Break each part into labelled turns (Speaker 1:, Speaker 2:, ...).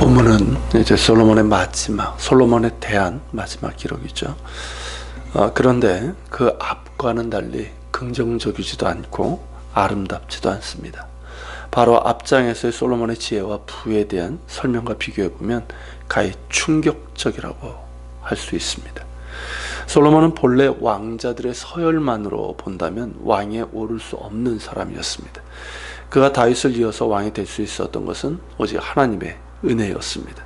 Speaker 1: 본문은 이제 솔로몬에 대한 마지막 기록이죠. 그런데 그 앞과는 달리 긍정적이지도 않고 아름답지도 않습니다. 바로 앞장에서의 솔로몬의 지혜와 부에 대한 설명과 비교해보면 가히 충격적이라고 할 수 있습니다. 솔로몬은 본래 왕자들의 서열만으로 본다면 왕위에 오를 수 없는 사람이었습니다. 그가 다윗을 이어서 왕이 될 수 있었던 것은 오직 하나님의 은혜였습니다.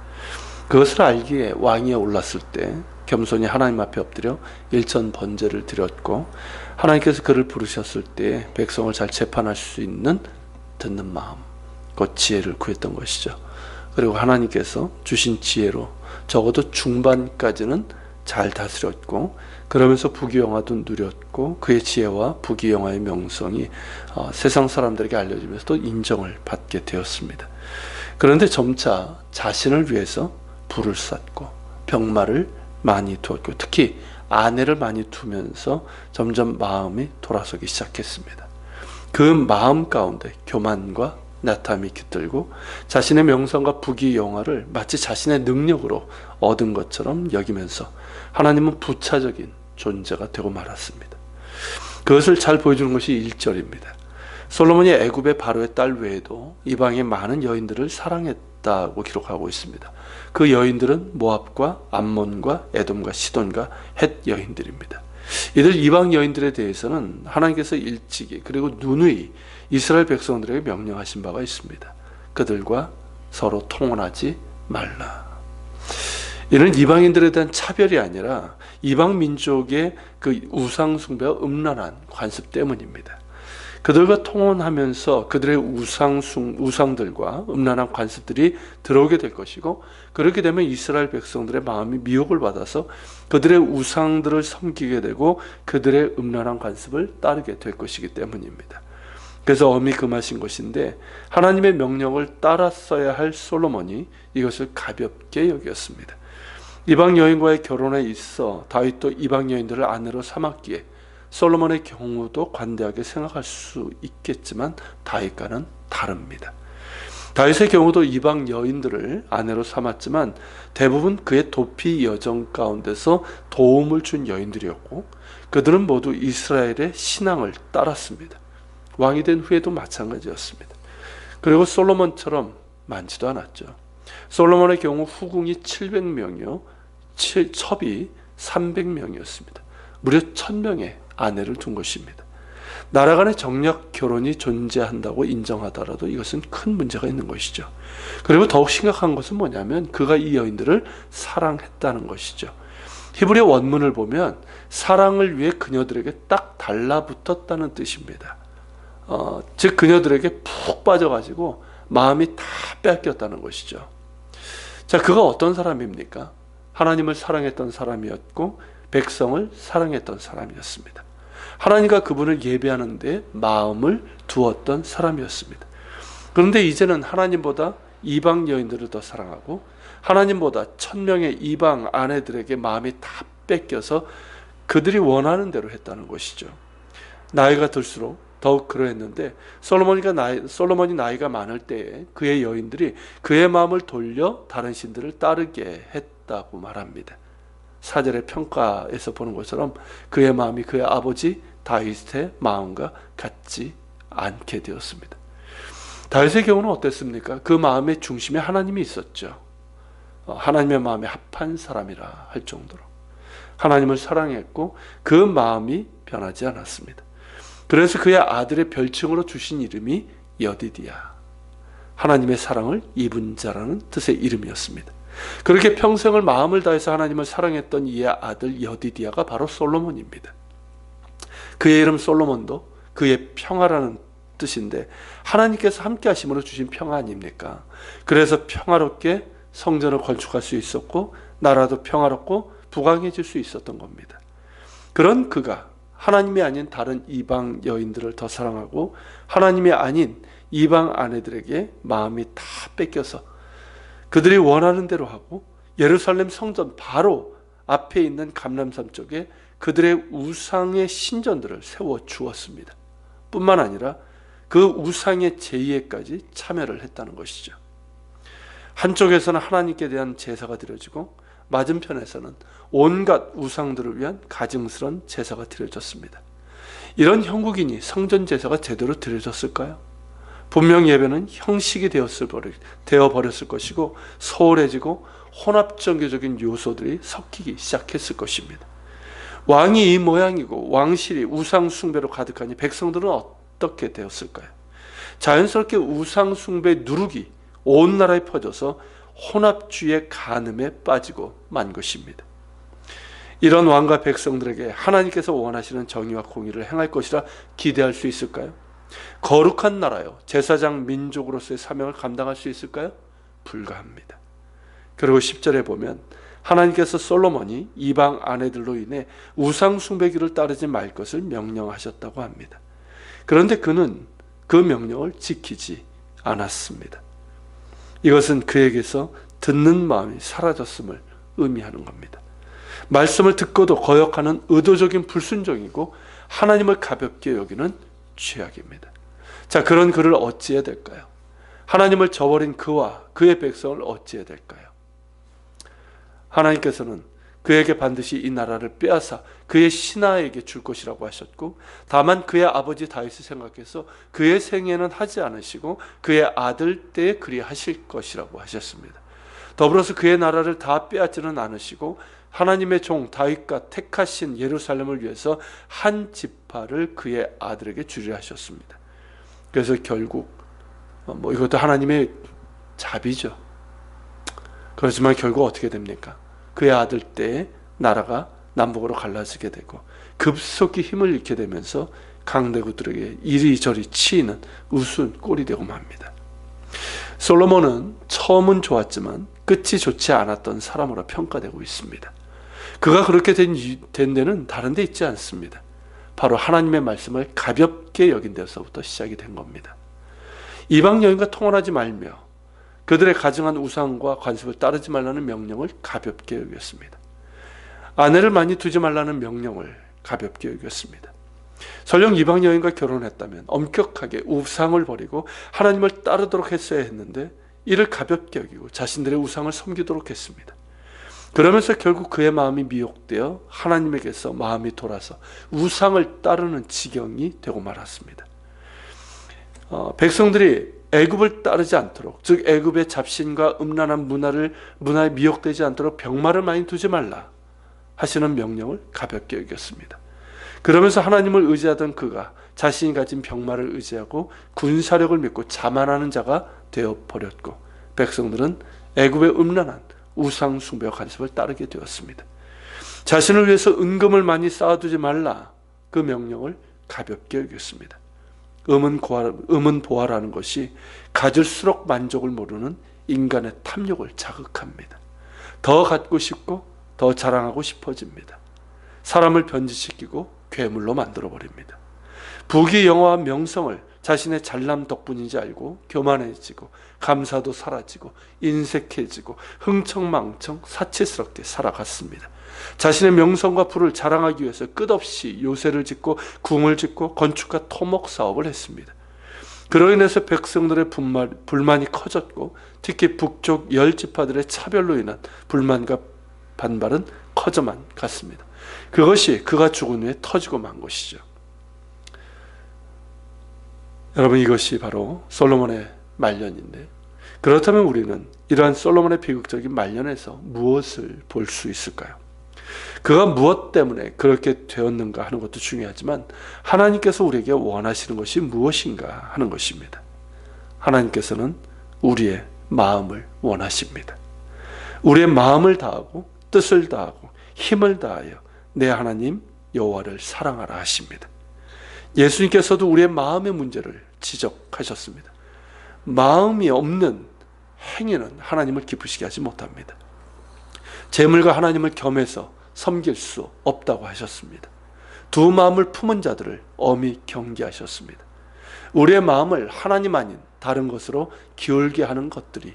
Speaker 1: 그것을 알기에 왕위에 올랐을 때 겸손히 하나님 앞에 엎드려 일전 번제를 드렸고, 하나님께서 그를 부르셨을 때 백성을 잘 재판할 수 있는 듣는 마음, 그 지혜를 구했던 것이죠. 그리고 하나님께서 주신 지혜로 적어도 중반까지는 잘 다스렸고, 그러면서 부귀영화도 누렸고, 그의 지혜와 부귀영화의 명성이 세상 사람들에게 알려지면서 또 인정을 받게 되었습니다. 그런데 점차 자신을 위해서 불을 쌌고 병마를 많이 두었고, 특히 아내를 많이 두면서 점점 마음이 돌아서기 시작했습니다. 그 마음 가운데 교만과 나탐이 깃들고 자신의 명성과 부귀영화를 마치 자신의 능력으로 얻은 것처럼 여기면서 하나님은 부차적인 존재가 되고 말았습니다. 그것을 잘 보여주는 것이 1절입니다. 솔로몬이 애굽의 바로의 딸 외에도 이방의 많은 여인들을 사랑했다고 기록하고 있습니다. 그 여인들은 모압과 암몬과 에돔과 시돈과 헷 여인들입니다. 이들 이방 여인들에 대해서는 하나님께서 일찍이 그리고 누누이 이스라엘 백성들에게 명령하신 바가 있습니다. 그들과 서로 통혼하지 말라. 이는 이방인들에 대한 차별이 아니라 이방 민족의 그 우상 숭배와 음란한 관습 때문입니다. 그들과 통혼하면서 그들의 우상들과 음란한 관습들이 들어오게 될 것이고, 그렇게 되면 이스라엘 백성들의 마음이 미혹을 받아서 그들의 우상들을 섬기게 되고 그들의 음란한 관습을 따르게 될 것이기 때문입니다. 그래서 엄히 금하신 것인데, 하나님의 명령을 따랐어야 할 솔로몬이 이것을 가볍게 여겼습니다. 이방 여인과의 결혼에 있어 다윗도 이방 여인들을 아내로 삼았기에 솔로몬의 경우도 관대하게 생각할 수 있겠지만 다윗과는 다릅니다. 다윗의 경우도 이방 여인들을 아내로 삼았지만 대부분 그의 도피 여정 가운데서 도움을 준 여인들이었고, 그들은 모두 이스라엘의 신앙을 따랐습니다. 왕이 된 후에도 마찬가지였습니다. 그리고 솔로몬처럼 많지도 않았죠. 솔로몬의 경우 후궁이 700명이요 첩이 300명이었습니다. 무려 1000명의 아내를 둔 것입니다. 나라 간의 정략 결혼이 존재한다고 인정하더라도 이것은 큰 문제가 있는 것이죠. 그리고 더욱 심각한 것은 뭐냐면 그가 이 여인들을 사랑했다는 것이죠. 히브리 원문을 보면 사랑을 위해 그녀들에게 딱 달라붙었다는 뜻입니다. 즉 그녀들에게 푹 빠져가지고 마음이 다 뺏겼다는 것이죠. 자, 그가 어떤 사람입니까? 하나님을 사랑했던 사람이었고 백성을 사랑했던 사람이었습니다. 하나님과 그분을 예배하는 데 마음을 두었던 사람이었습니다. 그런데 이제는 하나님보다 이방 여인들을 더 사랑하고 하나님보다 1000명의 이방 아내들에게 마음이 다 뺏겨서 그들이 원하는 대로 했다는 것이죠. 나이가 들수록 더욱 그러했는데, 솔로몬이 나이가 많을 때에 그의 여인들이 그의 마음을 돌려 다른 신들을 따르게 했다고 말합니다. 4절의 평가에서 보는 것처럼 그의 마음이 그의 아버지 다윗의 마음과 같지 않게 되었습니다. 다윗의 경우는 어땠습니까? 그 마음의 중심에 하나님이 있었죠. 하나님의 마음에 합한 사람이라 할 정도로 하나님을 사랑했고 그 마음이 변하지 않았습니다. 그래서 그의 아들의 별칭으로 주신 이름이 여디디야, 하나님의 사랑을 입은 자라는 뜻의 이름이었습니다. 그렇게 평생을 마음을 다해서 하나님을 사랑했던 이의 아들 여디디야가 바로 솔로몬입니다. 그의 이름 솔로몬도 그의 평화라는 뜻인데 하나님께서 함께 하심으로 주신 평화 아닙니까? 그래서 평화롭게 성전을 건축할 수 있었고 나라도 평화롭고 부강해질 수 있었던 겁니다. 그런 그가 하나님이 아닌 다른 이방 여인들을 더 사랑하고 하나님이 아닌 이방 아내들에게 마음이 다 뺏겨서 그들이 원하는 대로 하고 예루살렘 성전 바로 앞에 있는 감람산 쪽에 그들의 우상의 신전들을 세워 주었습니다. 뿐만 아니라 그 우상의 제의에까지 참여를 했다는 것이죠. 한쪽에서는 하나님께 대한 제사가 드려지고 맞은편에서는 온갖 우상들을 위한 가증스러운 제사가 드려졌습니다. 이런 형국이니 성전 제사가 제대로 드려졌을까요? 분명 예배는 형식이 되어버렸을 것이고 소홀해지고 혼합종교적인 요소들이 섞이기 시작했을 것입니다. 왕이 이 모양이고 왕실이 우상 숭배로 가득하니 백성들은 어떻게 되었을까요? 자연스럽게 우상 숭배 누룩이 온 나라에 퍼져서 혼합주의의 간음에 빠지고 만 것입니다. 이런 왕과 백성들에게 하나님께서 원하시는 정의와 공의를 행할 것이라 기대할 수 있을까요? 거룩한 나라요, 제사장 민족으로서의 사명을 감당할 수 있을까요? 불가합니다. 그리고 10절에 보면 하나님께서 솔로몬이 이방 아내들로 인해 우상 숭배기를 따르지 말 것을 명령하셨다고 합니다. 그런데 그는 그 명령을 지키지 않았습니다. 이것은 그에게서 듣는 마음이 사라졌음을 의미하는 겁니다. 말씀을 듣고도 거역하는 의도적인 불순종이고 하나님을 가볍게 여기는 죄악입니다. 자, 그런 그를 어찌해야 될까요? 하나님을 저버린 그와 그의 백성을 어찌해야 될까요? 하나님께서는 그에게 반드시 이 나라를 빼앗아 그의 신하에게 줄 것이라고 하셨고, 다만 그의 아버지 다윗을 생각해서 그의 생애는 하지 않으시고 그의 아들 때에 그리하실 것이라고 하셨습니다. 더불어서 그의 나라를 다 빼앗지는 않으시고 하나님의 종 다윗과 택하신 예루살렘을 위해서 한 지파를 그의 아들에게 주리라 하셨습니다. 그래서 결국 이것도 하나님의 자비죠. 그렇지만 결국 어떻게 됩니까? 그의 아들 때에 나라가 남북으로 갈라지게 되고 급속히 힘을 잃게 되면서 강대국들에게 이리저리 치이는 우스운 꼴이 되고 맙니다. 솔로몬은 처음은 좋았지만 끝이 좋지 않았던 사람으로 평가되고 있습니다. 그가 그렇게 된 데는 다른 데 있지 않습니다. 바로 하나님의 말씀을 가볍게 여긴 데서부터 시작이 된 겁니다. 이방 여인과 통혼하지 말며 그들의 가증한 우상과 관습을 따르지 말라는 명령을 가볍게 여겼습니다. 아내를 많이 두지 말라는 명령을 가볍게 여겼습니다. 설령 이방 여인과 결혼했다면 엄격하게 우상을 버리고 하나님을 따르도록 했어야 했는데 이를 가볍게 여기고 자신들의 우상을 섬기도록 했습니다. 그러면서 결국 그의 마음이 미혹되어 하나님에게서 마음이 돌아서 우상을 따르는 지경이 되고 말았습니다. 백성들이 애굽을 따르지 않도록, 즉 애굽의 잡신과 음란한 문화에 미혹되지 않도록 병마를 많이 두지 말라 하시는 명령을 가볍게 여겼습니다. 그러면서 하나님을 의지하던 그가 자신이 가진 병마를 의지하고 군사력을 믿고 자만하는 자가 되어버렸고, 백성들은 애굽의 음란한 우상 숭배와 간섭을 따르게 되었습니다. 자신을 위해서 은금을 많이 쌓아두지 말라, 그 명령을 가볍게 여겼습니다. 음은 보아라는 것이 가질수록 만족을 모르는 인간의 탐욕을 자극합니다. 더 갖고 싶고 더 자랑하고 싶어집니다. 사람을 변질시키고 괴물로 만들어버립니다. 부귀 영화와 명성을 자신의 잘남 덕분인지 알고 교만해지고 감사도 사라지고 인색해지고 흥청망청 사치스럽게 살아갔습니다. 자신의 명성과 부를 자랑하기 위해서 끝없이 요새를 짓고 궁을 짓고 건축과 토목 사업을 했습니다. 그로 인해서 백성들의 불만이 커졌고 특히 북쪽 10지파들의 차별로 인한 불만과 반발은 커져만 갔습니다. 그것이 그가 죽은 후에 터지고 만 것이죠. 여러분, 이것이 바로 솔로몬의 말년인데, 그렇다면 우리는 이러한 솔로몬의 비극적인 말년에서 무엇을 볼 수 있을까요? 그가 무엇 때문에 그렇게 되었는가 하는 것도 중요하지만 하나님께서 우리에게 원하시는 것이 무엇인가 하는 것입니다. 하나님께서는 우리의 마음을 원하십니다. 우리의 마음을 다하고 뜻을 다하고 힘을 다하여 내 하나님 여호와를 사랑하라 하십니다. 예수님께서도 우리의 마음의 문제를 지적하셨습니다. 마음이 없는 행위는 하나님을 기쁘시게 하지 못합니다. 재물과 하나님을 겸해서 섬길 수 없다고 하셨습니다. 두 마음을 품은 자들을 엄히 경계하셨습니다. 우리의 마음을 하나님 아닌 다른 것으로 기울게 하는 것들이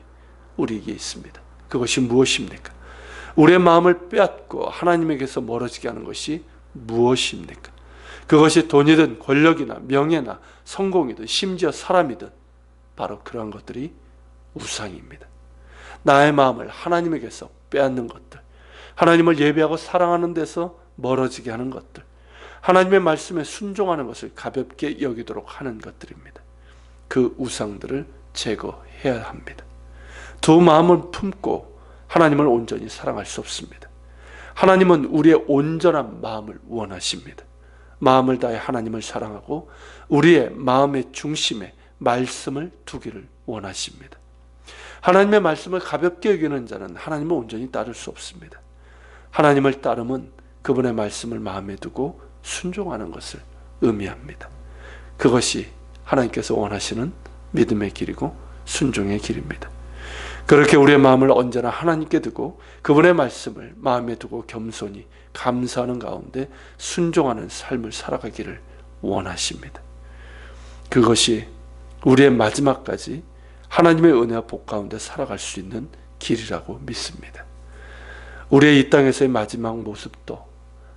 Speaker 1: 우리에게 있습니다. 그것이 무엇입니까? 우리의 마음을 빼앗고 하나님에게서 멀어지게 하는 것이 무엇입니까? 그것이 돈이든 권력이나 명예나 성공이든 심지어 사람이든 바로 그러한 것들이 우상입니다. 나의 마음을 하나님에게서 빼앗는 것들, 하나님을 예배하고 사랑하는 데서 멀어지게 하는 것들, 하나님의 말씀에 순종하는 것을 가볍게 여기도록 하는 것들입니다. 그 우상들을 제거해야 합니다. 두 마음을 품고 하나님을 온전히 사랑할 수 없습니다. 하나님은 우리의 온전한 마음을 원하십니다. 마음을 다해 하나님을 사랑하고 우리의 마음의 중심에 말씀을 두기를 원하십니다. 하나님의 말씀을 가볍게 여기는 자는 하나님을 온전히 따를 수 없습니다. 하나님을 따름은 그분의 말씀을 마음에 두고 순종하는 것을 의미합니다. 그것이 하나님께서 원하시는 믿음의 길이고 순종의 길입니다. 그렇게 우리의 마음을 언제나 하나님께 두고 그분의 말씀을 마음에 두고 겸손히 감사하는 가운데 순종하는 삶을 살아가기를 원하십니다. 그것이 우리의 마지막까지 하나님의 은혜와 복 가운데 살아갈 수 있는 길이라고 믿습니다. 우리의 이 땅에서의 마지막 모습도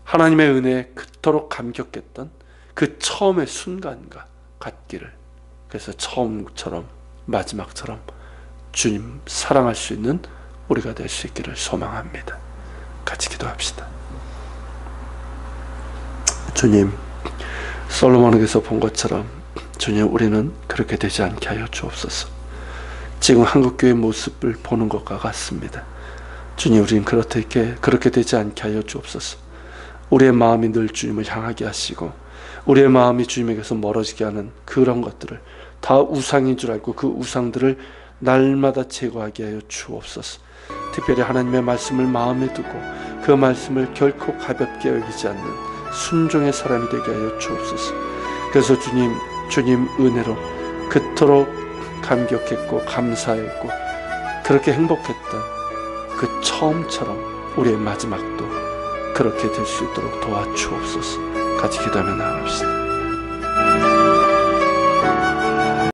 Speaker 1: 하나님의 은혜에 그토록 감격했던 그 처음의 순간과 같기를, 그래서 처음처럼 마지막처럼 주님 사랑할 수 있는 우리가 될 수 있기를 소망합니다. 같이 기도합시다. 주님, 솔로몬에게서 본 것처럼 주님, 우리는 그렇게 되지 않게 하여 주옵소서. 지금 한국교회의 모습을 보는 것과 같습니다. 주님, 우리는 그렇게 되지 않게 하여 주옵소서. 우리의 마음이 늘 주님을 향하게 하시고 우리의 마음이 주님에게서 멀어지게 하는 그런 것들을 다 우상인 줄 알고 그 우상들을 날마다 제거하게 하여 주옵소서. 특별히 하나님의 말씀을 마음에 두고 그 말씀을 결코 가볍게 여기지 않는 순종의 사람이 되게 하여 주옵소서. 그래서 주님 은혜로 그토록 감격했고 감사했고 그렇게 행복했던 그 처음처럼 우리의 마지막도 그렇게 될 수 있도록 도와주옵소서. 같이 기도하며 나아갑시다.